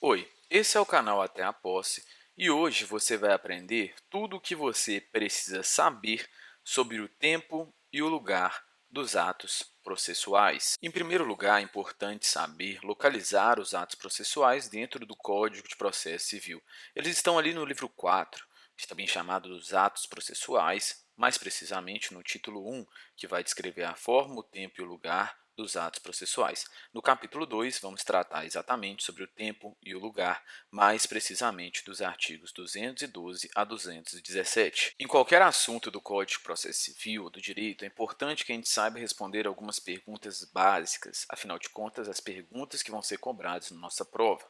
Oi, esse é o canal Até a Posse e hoje você vai aprender tudo o que você precisa saber sobre o tempo e o lugar dos atos processuais. Em primeiro lugar, é importante saber localizar os atos processuais dentro do Código de Processo Civil. Eles estão ali no livro 4, também chamado dos atos processuais, mais precisamente no título 1, que vai descrever a forma, o tempo e o lugar dos atos processuais. No capítulo 2, vamos tratar exatamente sobre o tempo e o lugar, mais precisamente dos artigos 212 a 217. Em qualquer assunto do Código de Processo Civil ou do direito, é importante que a gente saiba responder algumas perguntas básicas, afinal de contas, as perguntas que vão ser cobradas na nossa prova.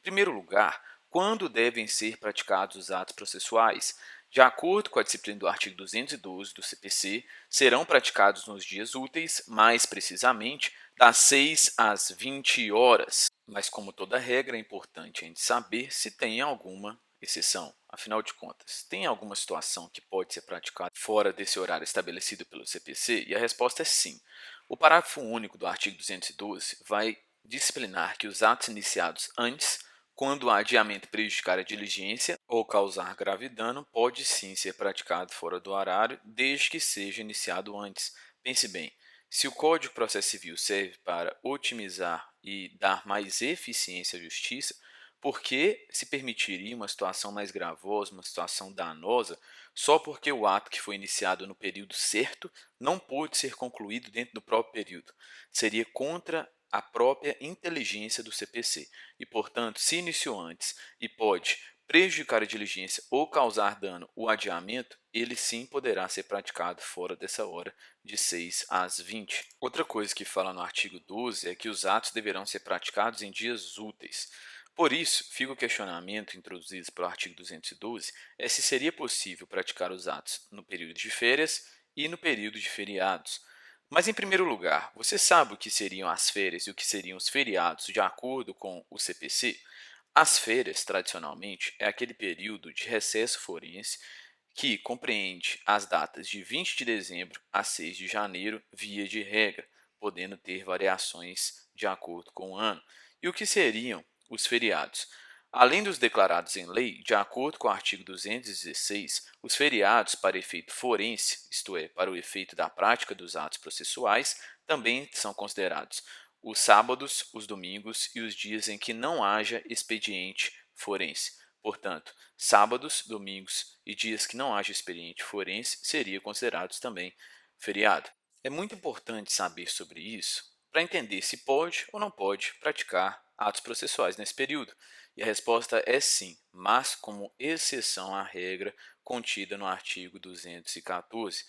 Em primeiro lugar, quando devem ser praticados os atos processuais? De acordo com a disciplina do artigo 212 do CPC, serão praticados nos dias úteis, mais precisamente, das 6 às 20 horas. Mas, como toda regra, é importante a gente saber se tem alguma exceção. Afinal de contas, tem alguma situação que pode ser praticada fora desse horário estabelecido pelo CPC? E a resposta é sim. O parágrafo único do artigo 212 vai disciplinar que os atos iniciados antes, quando o adiamento prejudicar a diligência ou causar grave dano, pode sim ser praticado fora do horário, desde que seja iniciado antes. Pense bem, se o Código de Processo Civil serve para otimizar e dar mais eficiência à justiça, por que se permitiria uma situação mais gravosa, uma situação danosa, só porque o ato que foi iniciado no período certo não pôde ser concluído dentro do próprio período? Seria contra a própria inteligência do CPC e, portanto, se iniciou antes e pode prejudicar a diligência ou causar dano o adiamento, ele sim poderá ser praticado fora dessa hora de 6 às 20. Outra coisa que fala no artigo 12 é que os atos deverão ser praticados em dias úteis. Por isso, fica o questionamento introduzido pelo artigo 212 é se seria possível praticar os atos no período de férias e no período de feriados. Mas, em primeiro lugar, você sabe o que seriam as férias e o que seriam os feriados de acordo com o CPC? As férias, tradicionalmente, é aquele período de recesso forense que compreende as datas de 20 de dezembro a 6 de janeiro, via de regra, podendo ter variações de acordo com o ano. E o que seriam os feriados? Além dos declarados em lei, de acordo com o artigo 216, os feriados para efeito forense, isto é, para o efeito da prática dos atos processuais, também são considerados os sábados, os domingos e os dias em que não haja expediente forense. Portanto, sábados, domingos e dias que não haja expediente forense seriam considerados também feriado. É muito importante saber sobre isso para entender se pode ou não pode praticar atos processuais nesse período. E a resposta é sim, mas como exceção à regra contida no artigo 214,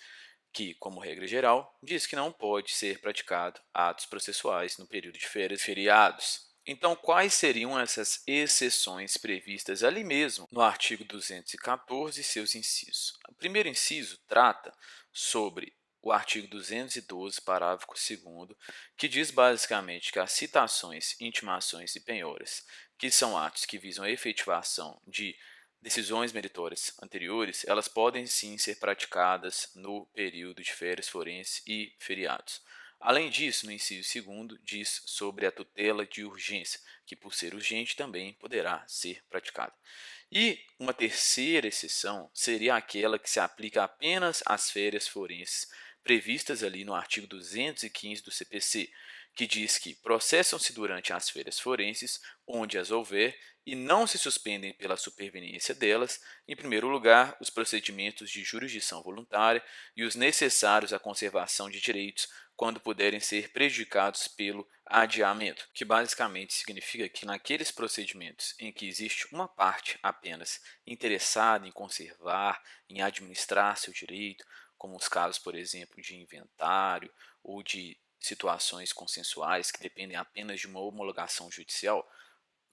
que, como regra geral, diz que não pode ser praticado atos processuais no período de férias e feriados. Então, quais seriam essas exceções previstas ali mesmo no artigo 214 e seus incisos? O primeiro inciso trata sobre o artigo 212, parágrafo 2º, que diz basicamente que as citações, intimações e penhoras, que são atos que visam a efetivação de decisões meritórias anteriores, elas podem sim ser praticadas no período de férias forense e feriados. Além disso, no inciso 2º, diz sobre a tutela de urgência, que por ser urgente também poderá ser praticada. E uma terceira exceção seria aquela que se aplica apenas às férias forenses, previstas ali no artigo 215 do CPC, que diz que processam-se durante as férias forenses, onde as houver, e não se suspendem pela superveniência delas, em primeiro lugar, os procedimentos de jurisdição voluntária e os necessários à conservação de direitos, quando puderem ser prejudicados pelo adiamento, que basicamente significa que naqueles procedimentos em que existe uma parte apenas interessada em conservar, em administrar seu direito, como os casos, por exemplo, de inventário ou de situações consensuais que dependem apenas de uma homologação judicial,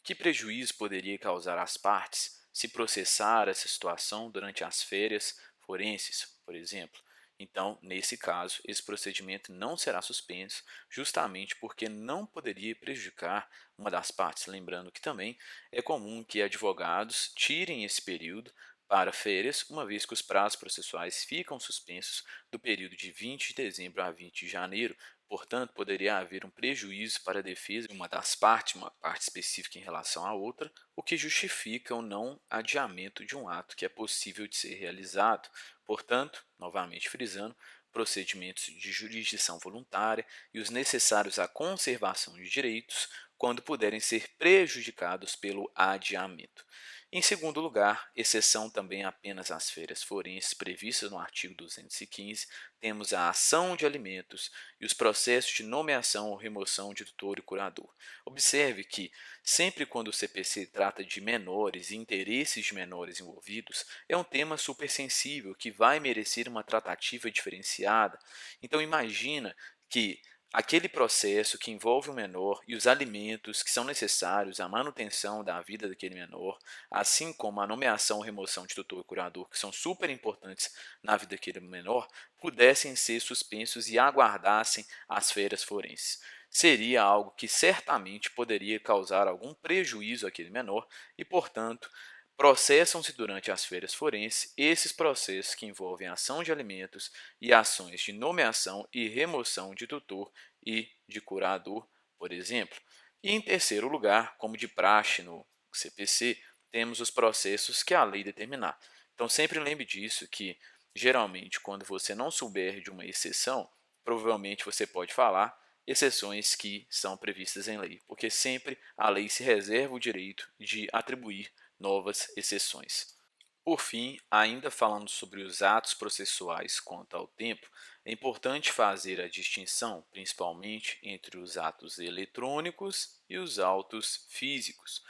que prejuízo poderia causar às partes se processar essa situação durante as férias forenses, por exemplo? Então, nesse caso, esse procedimento não será suspenso, justamente porque não poderia prejudicar uma das partes. Lembrando que também é comum que advogados tirem esse período para férias, uma vez que os prazos processuais ficam suspensos do período de 20 de dezembro a 20 de janeiro. Portanto, poderia haver um prejuízo para a defesa de uma das partes, uma parte específica em relação à outra, o que justifica o não adiamento de um ato que é possível de ser realizado. Portanto, novamente frisando, procedimentos de jurisdição voluntária e os necessários à conservação de direitos quando puderem ser prejudicados pelo adiamento. Em segundo lugar, exceção também apenas às férias forenses previstas no artigo 215, temos a ação de alimentos e os processos de nomeação ou remoção de tutor e curador. Observe que, sempre quando o CPC trata de menores e interesses de menores envolvidos, é um tema supersensível que vai merecer uma tratativa diferenciada. Então, imagina que aquele processo que envolve o menor e os alimentos que são necessários à manutenção da vida daquele menor, assim como a nomeação ou remoção de tutor e curador, que são super importantes na vida daquele menor, pudessem ser suspensos e aguardassem as férias forenses. Seria algo que certamente poderia causar algum prejuízo àquele menor e, portanto, processam-se durante as férias forenses esses processos que envolvem ação de alimentos e ações de nomeação e remoção de tutor e de curador, por exemplo. E em terceiro lugar, como de praxe no CPC, temos os processos que a lei determinar. Então sempre lembre disso que, geralmente, quando você não souber de uma exceção, provavelmente você pode falar exceções que são previstas em lei, porque sempre a lei se reserva o direito de atribuir novas exceções. Por fim, ainda falando sobre os atos processuais quanto ao tempo, é importante fazer a distinção, principalmente, entre os atos eletrônicos e os autos físicos,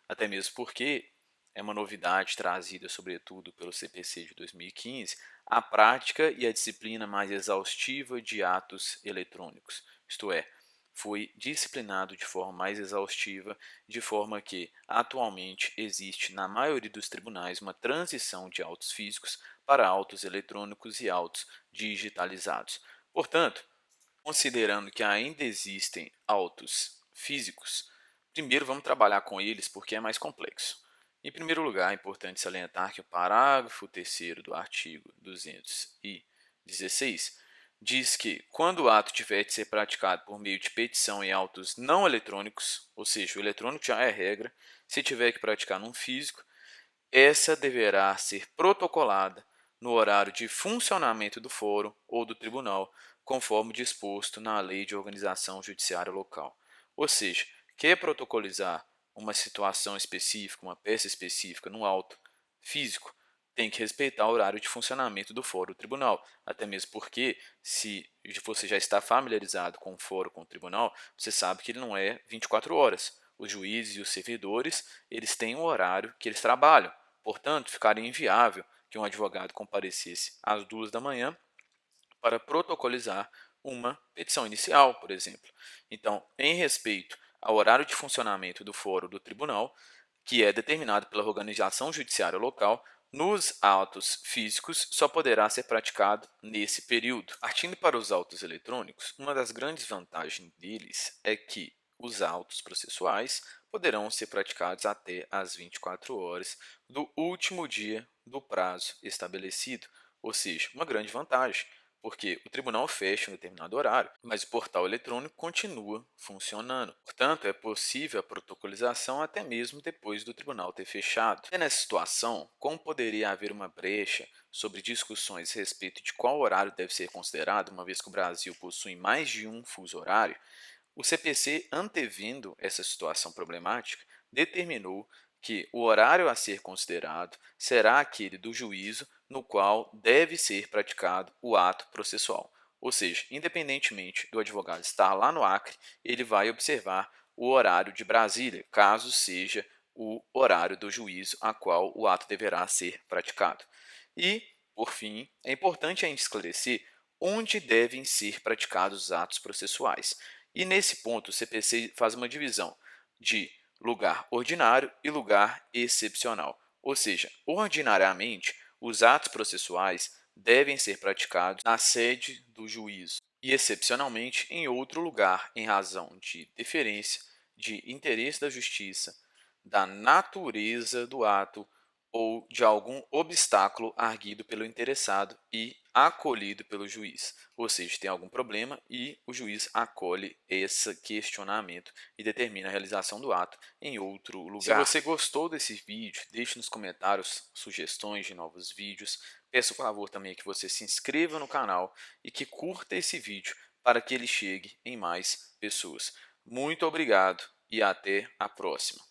até mesmo porque é uma novidade trazida, sobretudo, pelo CPC de 2015, a prática e a disciplina mais exaustiva de atos eletrônicos, isto é, foi disciplinado de forma mais exaustiva, de forma que, atualmente, existe na maioria dos tribunais uma transição de autos físicos para autos eletrônicos e autos digitalizados. Portanto, considerando que ainda existem autos físicos, primeiro vamos trabalhar com eles porque é mais complexo. Em primeiro lugar, é importante salientar que o parágrafo 3º do artigo 216 diz que, quando o ato tiver de ser praticado por meio de petição em autos não eletrônicos, ou seja, o eletrônico já é regra, se tiver que praticar num físico, essa deverá ser protocolada no horário de funcionamento do fórum ou do tribunal, conforme disposto na Lei de Organização Judiciária Local. Ou seja, quer protocolizar uma situação específica, uma peça específica no auto físico, tem que respeitar o horário de funcionamento do fórum do tribunal, até mesmo porque, se você já está familiarizado com o fórum, com o tribunal, você sabe que ele não é 24 horas. Os juízes e os servidores, eles têm um horário que eles trabalham. Portanto, ficaria inviável que um advogado comparecesse às 2 da manhã para protocolizar uma petição inicial, por exemplo. Então, em respeito ao horário de funcionamento do fórum do tribunal, que é determinado pela organização judiciária local, nos autos físicos só poderá ser praticado nesse período. Partindo para os autos eletrônicos, uma das grandes vantagens deles é que os autos processuais poderão ser praticados até às 24 horas do último dia do prazo estabelecido, ou seja, uma grande vantagem, porque o tribunal fecha em um determinado horário, mas o portal eletrônico continua funcionando. Portanto, é possível a protocolização até mesmo depois do tribunal ter fechado. E nessa situação, como poderia haver uma brecha sobre discussões a respeito de qual horário deve ser considerado, uma vez que o Brasil possui mais de um fuso horário, o CPC, antevendo essa situação problemática, determinou que o horário a ser considerado será aquele do juízo no qual deve ser praticado o ato processual. Ou seja, independentemente do advogado estar lá no Acre, ele vai observar o horário de Brasília, caso seja o horário do juízo a qual o ato deverá ser praticado. E, por fim, é importante ainda esclarecer onde devem ser praticados os atos processuais. E nesse ponto, o CPC faz uma divisão de lugar ordinário e lugar excepcional. Ou seja, ordinariamente, os atos processuais devem ser praticados na sede do juízo e, excepcionalmente, em outro lugar, em razão de deferência, de interesse da justiça, da natureza do ato ou de algum obstáculo arguido pelo interessado e acolhido pelo juiz. Ou seja, tem algum problema e o juiz acolhe esse questionamento e determina a realização do ato em outro lugar. Se você gostou desse vídeo, deixe nos comentários sugestões de novos vídeos. Peço por favor também que você se inscreva no canal e que curta esse vídeo para que ele chegue em mais pessoas. Muito obrigado e até a próxima.